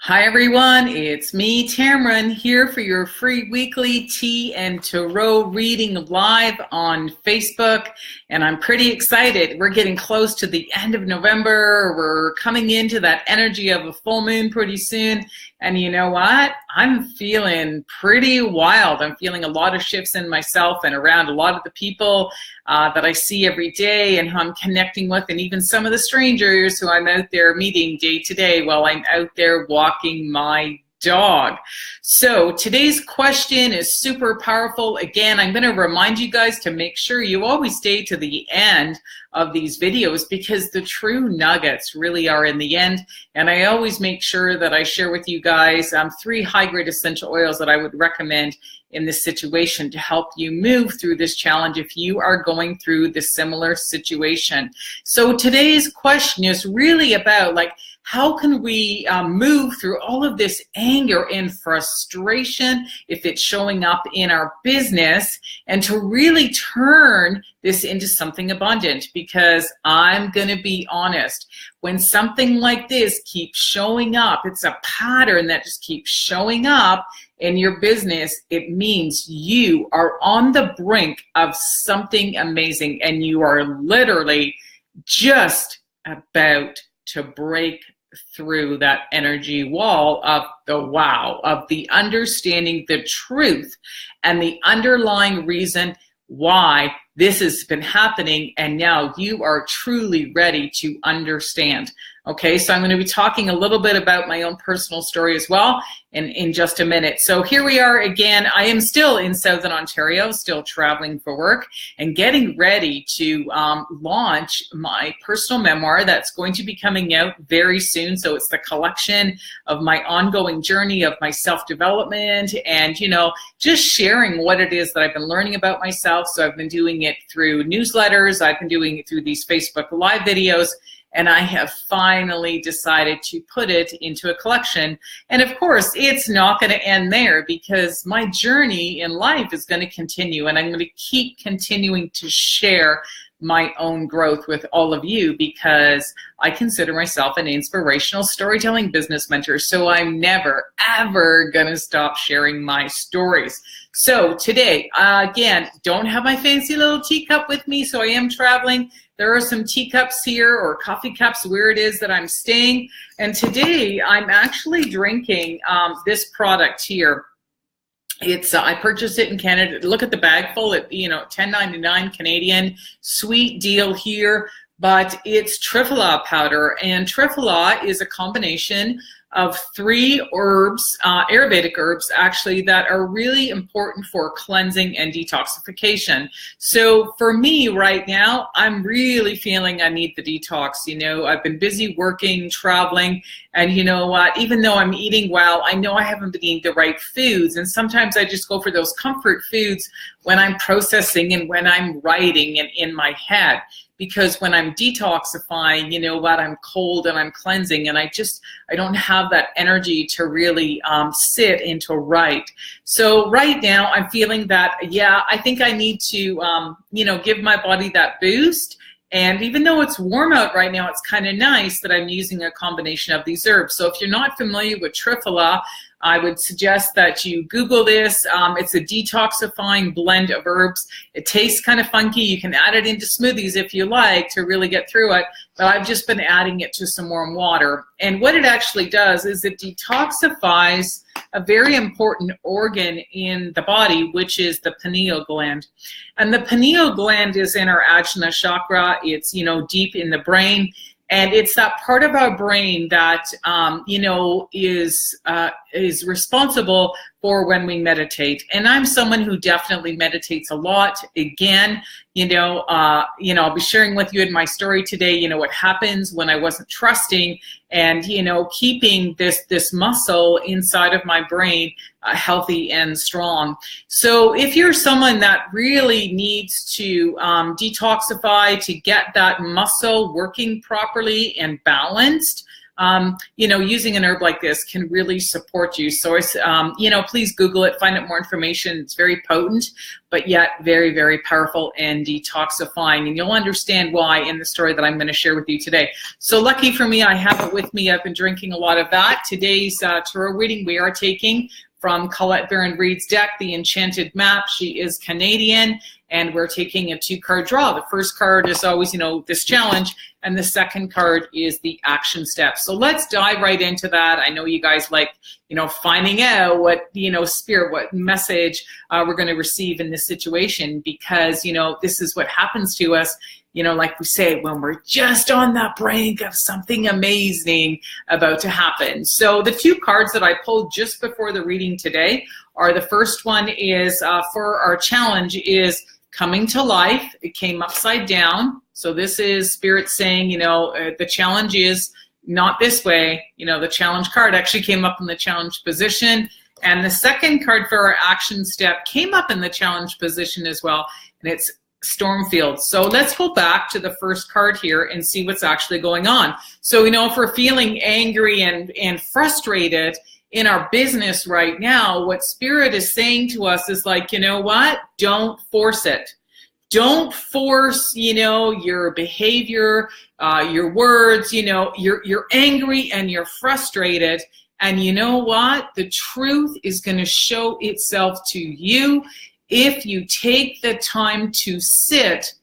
Hi everyone, it's me, Tamron, here for your free weekly tea and tarot reading live on Facebook, and I'm pretty excited. We're getting close to the end of November. We're coming into that energy of a full moon pretty soon, and you know what? I'm feeling pretty wild. I'm feeling a lot of shifts in myself and around a lot of the people that I see every day and who I'm connecting with, and even some of the strangers who I'm out there meeting day to day while I'm out there walking my dog. So today's question is super powerful. Again, I'm going to remind you guys to make sure you always stay to the end of these videos because the true nuggets really are in the end. And I always make sure that I share with you guys 3 high-grade essential oils that I would recommend in this situation to help you move through this challenge if you are going through this similar situation. So today's question is really about how can we move through all of this anger and frustration if it's showing up in our business, and to really turn this into something abundant. Because I'm going to be honest, when something like this keeps showing up, it's a pattern that just keeps showing up in your business, it means you are on the brink of something amazing, and you are literally just about to break through that energy wall of the wow, of the understanding the truth and the underlying reason why this has been happening, and now you are truly ready to understand. Okay, so I'm going to be talking a little bit about my own personal story as well in just a minute. So here we are again. I am still in Southern Ontario, still traveling for work and getting ready to launch my personal memoir that's going to be coming out very soon. So it's the collection of my ongoing journey of my self-development and, just sharing what it is that I've been learning about myself. So I've been doing it through newsletters. I've been doing it through these Facebook Live videos. And I have finally decided to put it into a collection. And of course, it's not going to end there because my journey in life is going to continue. And I'm going to keep continuing to share my own growth with all of you because I consider myself an inspirational storytelling business mentor. So I'm never, ever going to stop sharing my stories. So today, again, don't have my fancy little teacup with me, so I am traveling. There are some teacups here or coffee cups where it is that I'm staying. And today I'm actually drinking this product here. It's I purchased it in Canada. Look at the bag full at $10.99 Canadian. Sweet deal here, but it's triphala powder, and triphala is a combination of 3 herbs, Ayurvedic herbs actually, that are really important for cleansing and detoxification. So for me right now, I'm really feeling I need the detox. I've been busy working, traveling, and you know what, even though I'm eating well, I know I haven't been eating the right foods, and sometimes I just go for those comfort foods when I'm processing and when I'm writing and in my head. Because when I'm detoxifying, you know what, I'm cold and I'm cleansing, and I don't have that energy to really sit into write. So right now I'm feeling that, yeah, I think I need to, give my body that boost. And even though it's warm out right now, it's kind of nice that I'm using a combination of these herbs. So if you're not familiar with triphala, I would suggest that you Google this. It's a detoxifying blend of herbs. It tastes kind of funky. You can add it into smoothies if you like to really get through it, but I've just been adding it to some warm water. And what it actually does is it detoxifies a very important organ in the body, which is the pineal gland. And the pineal gland is in our Ajna chakra. It's, deep in the brain. And it's that part of our brain that, is responsible for when we meditate. And I'm someone who definitely meditates a lot. Again, I'll be sharing with you in my story today, what happens when I wasn't trusting and, keeping this muscle inside of my brain healthy and strong. So if you're someone that really needs to detoxify to get that muscle working properly and balanced, using an herb like this can really support you. So, please Google it, find out more information. It's very potent, but yet very, very powerful and detoxifying. And you'll understand why in the story that I'm going to share with you today. So lucky for me, I have it with me. I've been drinking a lot of that. Today's tarot reading we are taking from Colette Baron-reid's deck, The Enchanted Map. She is Canadian, and we're taking a 2-card draw. The first card is always, this challenge, and the second card is the action step. So let's dive right into that. I know you guys like, finding out what, spirit, what message we're going to receive in this situation, because, this is what happens to us, like we say, when we're just on the brink of something amazing about to happen. So the 2 cards that I pulled just before the reading today are, the first one is for our challenge is coming to life. It came upside down. So this is Spirit saying, the challenge is not this way. The challenge card actually came up in the challenge position. And the second card for our action step came up in the challenge position as well. And it's Stormfield. So let's go back to the first card here and see what's actually going on. So, if we're feeling angry and frustrated in our business right now, what Spirit is saying to us is like, what? Don't force it. Don't force, your behavior, your words, you're angry and you're frustrated. And you know what? The truth is going to show itself to you if you take the time to sit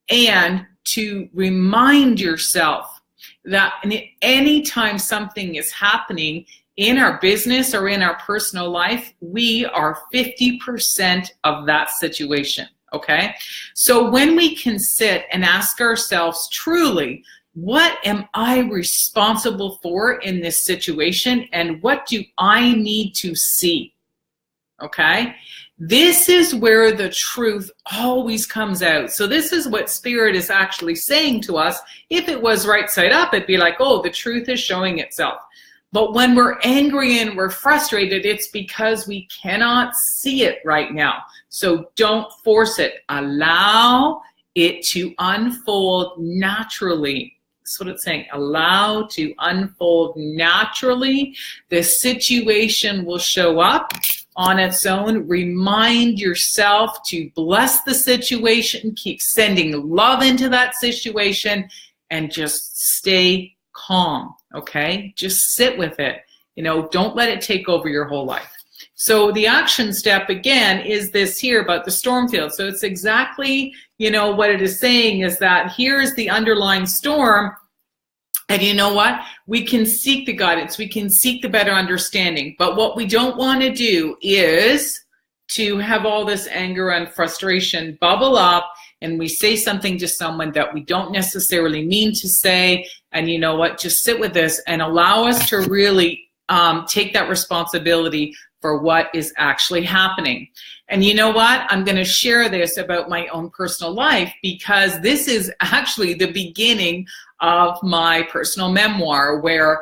and to remind yourself that anytime something is happening in our business or in our personal life, we are 50% of that situation, okay? So when we can sit and ask ourselves truly, what am I responsible for in this situation, and what do I need to see, okay? This is where the truth always comes out. So this is what Spirit is actually saying to us. If it was right side up, it'd be like, oh, the truth is showing itself. But when we're angry and we're frustrated, it's because we cannot see it right now. So don't force it. Allow it to unfold naturally. That's what it's saying. Allow to unfold naturally. The situation will show up on its own. Remind yourself to bless the situation, keep sending love into that situation, and just stay calm, okay? Just sit with it. Don't let it take over your whole life. So the action step, again, is this here about the Stormfield. So it's exactly, what it is saying is that here's the underlying storm. And you know what? We can seek the guidance. We can seek the better understanding. But what we don't want to do is to have all this anger and frustration bubble up, and we say something to someone that we don't necessarily mean to say. And you know what? Just sit with this and allow us to really take that responsibility for what is actually happening. And you know what? I'm going to share this about my own personal life, because this is actually the beginning of my personal memoir, where,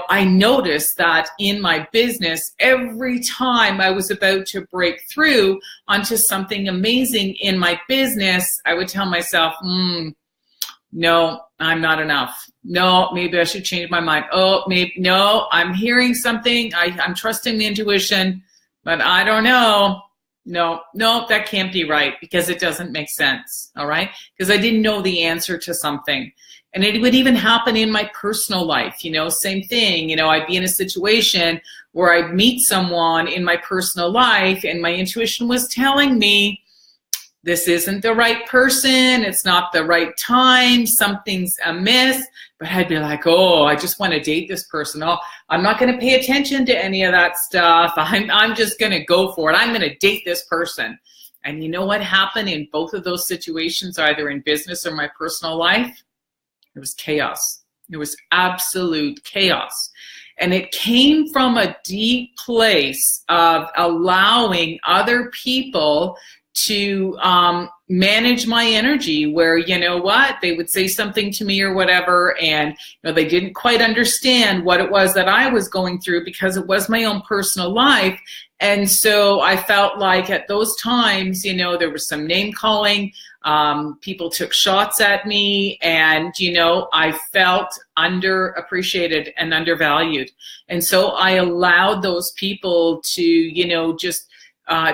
I noticed that in my business, every time I was about to break through onto something amazing in my business, I would tell myself, no, I'm not enough. No, maybe I should change my mind. Oh, maybe, no, I'm hearing something. I'm trusting the intuition, but I don't know. No, that can't be right, because it doesn't make sense, all right? Because I didn't know the answer to something. And it would even happen in my personal life, same thing. I'd be in a situation where I'd meet someone in my personal life, and my intuition was telling me, this isn't the right person, it's not the right time, something's amiss. But I'd be like, oh, I just want to date this person. Oh, I'm not going to pay attention to any of that stuff. I'm just going to go for it. I'm going to date this person. And you know what happened in both of those situations, either in business or my personal life? It was chaos. It was absolute chaos. And it came from a deep place of allowing other people to manage my energy, where, they would say something to me or whatever, and they didn't quite understand what it was that I was going through, because it was my own personal life. And so I felt like at those times, there was some name calling, People took shots at me, and, you know, I felt underappreciated and undervalued. And so I allowed those people to, you know, just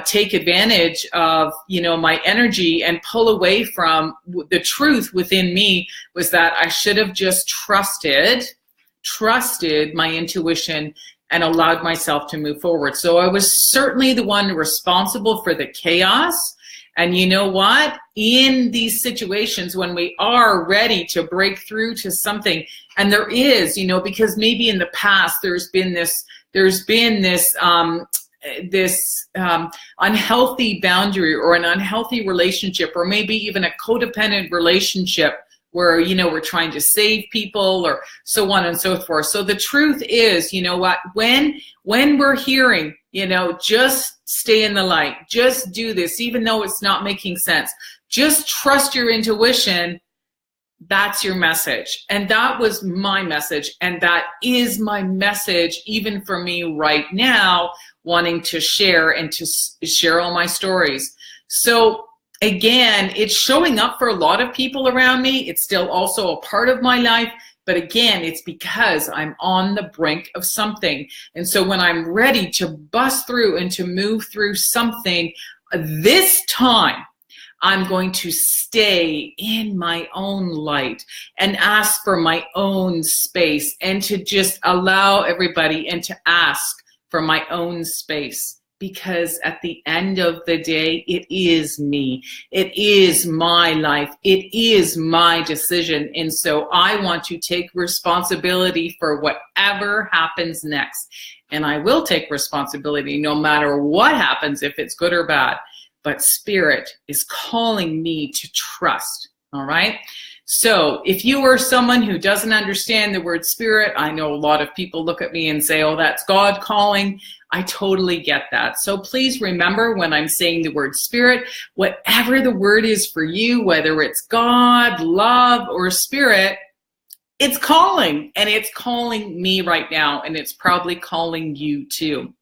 take advantage of, you know, my energy and pull away from the truth within me, was that I should have just trusted my intuition and allowed myself to move forward. So I was certainly the one responsible for the chaos. And you know what? In these situations, when we are ready to break through to something, and there is, you know, because maybe in the past there's been this unhealthy boundary or an unhealthy relationship, or maybe even a codependent relationship where, you know, we're trying to save people or so on and so forth. So the truth is, you know what, when we're hearing, you know, just stay in the light, just do this, even though it's not making sense, just trust your intuition, that's your message. And that was my message. And that is my message, even for me right now, wanting to share and to share all my stories. So again, it's showing up for a lot of people around me. It's still also a part of my life. But again, it's because I'm on the brink of something. And so when I'm ready to bust through and to move through something, this time, I'm going to stay in my own light and ask for my own space, and to just allow everybody and to ask for my own space. Because at the end of the day, it is me. It is my life. It is my decision. And so I want to take responsibility for whatever happens next. And I will take responsibility no matter what happens, if it's good or bad. But Spirit is calling me to trust, all right? So if you are someone who doesn't understand the word spirit, I know a lot of people look at me and say, oh, that's God calling. I totally get that. So please remember, when I'm saying the word spirit, whatever the word is for you, whether it's God, love, or spirit, it's calling. And it's calling me right now, and it's probably calling you too.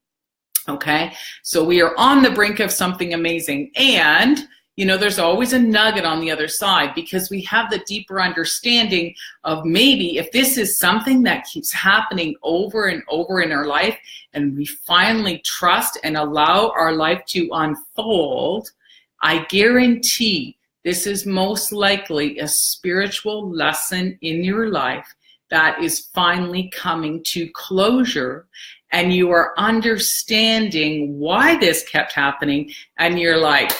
Okay, so we are on the brink of something amazing. And, you know, there's always a nugget on the other side, because we have the deeper understanding of, maybe if this is something that keeps happening over and over in our life, and we finally trust and allow our life to unfold, I guarantee this is most likely a spiritual lesson in your life that is finally coming to closure. And you are understanding why this kept happening, and you're like,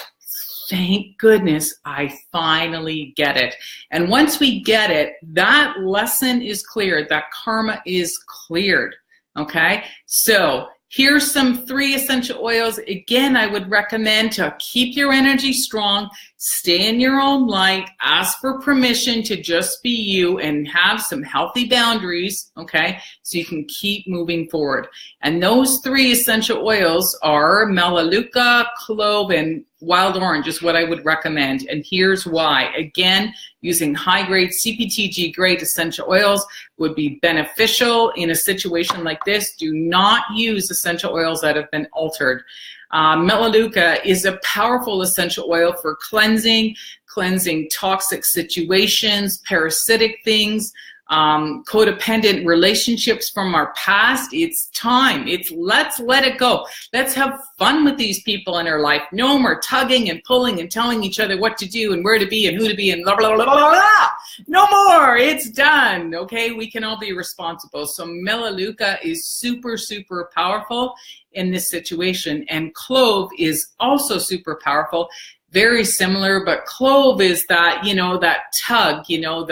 thank goodness I finally get it. And once we get it, that lesson is cleared, that karma is cleared, okay? So here's some 3 essential oils. Again, I would recommend to keep your energy strong, stay in your own light, ask for permission to just be you, and have some healthy boundaries, okay? So you can keep moving forward. And those 3 essential oils are melaleuca, clove, and wild orange is what I would recommend. And here's why. Again, using high-grade CPTG grade essential oils would be beneficial in a situation like this. Do not use essential oils that have been altered. Melaleuca is a powerful essential oil for cleansing toxic situations, parasitic things, codependent relationships from our past. It's time. Let's let it go. Let's have fun with these people in our life. No more tugging and pulling and telling each other what to do and where to be and who to be and blah, blah, blah, blah, blah, blah. No more. It's done. Okay. We can all be responsible. So melaleuca is super, super powerful in this situation. And clove is also super powerful. Very similar, but clove is that, you know, that tug, you know,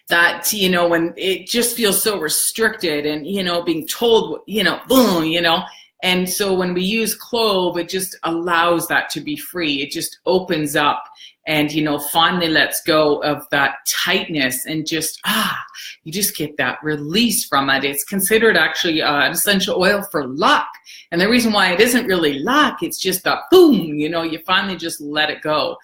that, you know, when it just feels so restricted and, you know, being told, you know, boom, you know. And so when we use clove, it just allows that to be free. It just opens up and, you know, finally lets go of that tightness and just, you just get that release from it. It's considered actually an essential oil for luck. And the reason why it isn't really luck, it's just that boom, you know, you finally just let it go.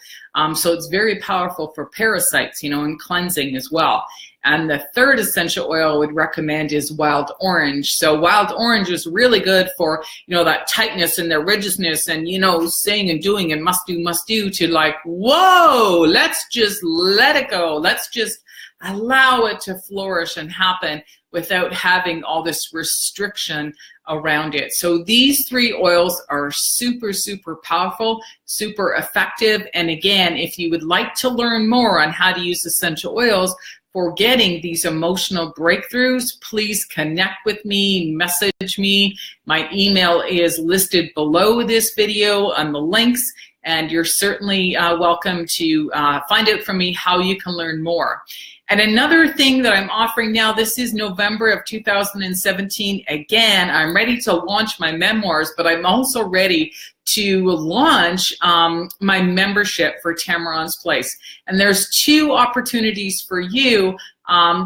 So it's very powerful for parasites, and cleansing as well. And the third essential oil I would recommend is wild orange. So wild orange is really good for, that tightness and the rigidness and, saying and doing and must do to like, whoa, let's just let it go. Let's just allow it to flourish and happen without having all this restriction around it. So these three oils are super, super powerful, super effective. And again, if you would like to learn more on how to use essential oils for getting these emotional breakthroughs, please connect with me, message me. My email is listed below this video on the links, and you're certainly welcome to find out from me how you can learn more. And another thing that I'm offering now, this is November of 2017. Again, I'm ready to launch my memoirs, but I'm also ready to launch my membership for Tammeron's Place. And there's two opportunities for you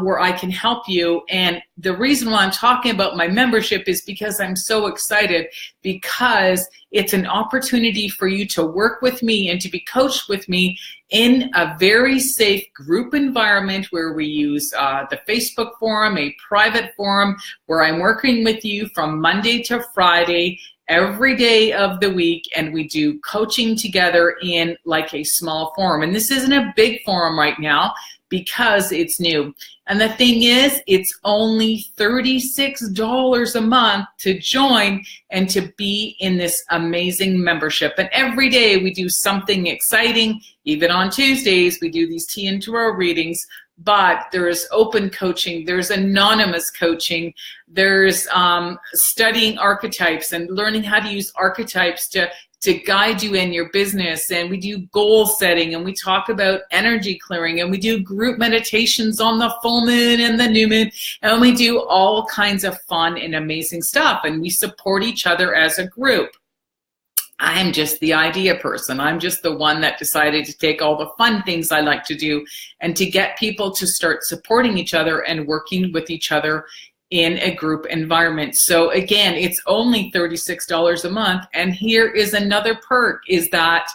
where I can help you. And the reason why I'm talking about my membership is because I'm so excited, because it's an opportunity for you to work with me and to be coached with me in a very safe group environment where we use the Facebook forum, a private forum where I'm working with you from Monday to Friday, every day of the week, and we do coaching together in like a small forum. And this isn't a big forum right now because it's new. And the thing is, it's only $36 a month to join and to be in this amazing membership. And every day we do something exciting. Even on Tuesdays, we do these tea and tarot readings. But there is open coaching, there's anonymous coaching, there's studying archetypes and learning how to use archetypes to guide you in your business. And we do goal setting, and we talk about energy clearing, and we do group meditations on the full moon and the new moon, and we do all kinds of fun and amazing stuff, and we support each other as a group. I'm just the idea person. I'm just the one that decided to take all the fun things I like to do and to get people to start supporting each other and working with each other in a group environment. So again, it's only $36 a month. And here is another perk, is that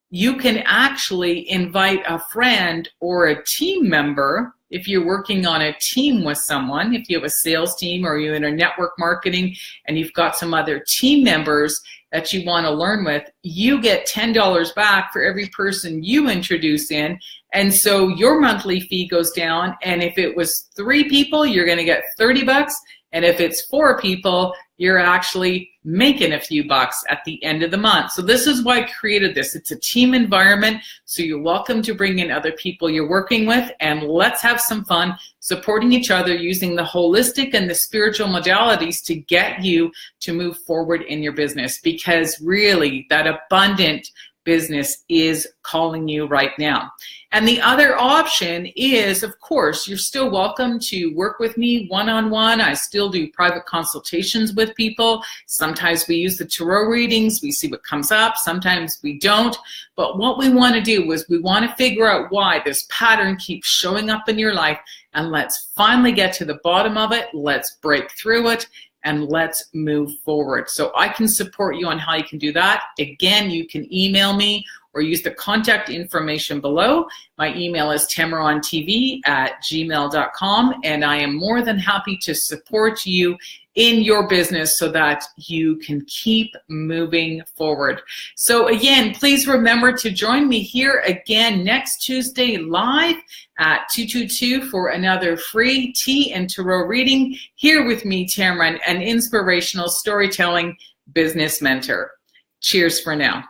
you can actually invite a friend or a team member. If you're working on a team with someone, if you have a sales team or you're in a network marketing and you've got some other team members that you want to learn with, you get $10 back for every person you introduce in. And so your monthly fee goes down. And if it was 3 people, you're going to get $30. And if it's 4 people, you're actually making a few bucks at the end of the month. So this is why I created this. It's a team environment, so you're welcome to bring in other people you're working with, and let's have some fun supporting each other using the holistic and the spiritual modalities to get you to move forward in your business, because really that abundant business is calling you right now. And the other option is, of course, you're still welcome to work with me one-on-one. I still do private consultations with people. Sometimes we use the tarot readings. We see what comes up. Sometimes we don't. But what we want to do is we want to figure out why this pattern keeps showing up in your life, and let's finally get to the bottom of it. Let's break through it, and let's move forward. So I can support you on how you can do that. Again, you can email me or use the contact information below. My email is tammerontv@gmail.com, and I am more than happy to support you in your business so that you can keep moving forward. So again, please remember to join me here again next Tuesday live at 222 for another free tea and tarot reading here with me, Tammeron, an inspirational storytelling business mentor. Cheers for now.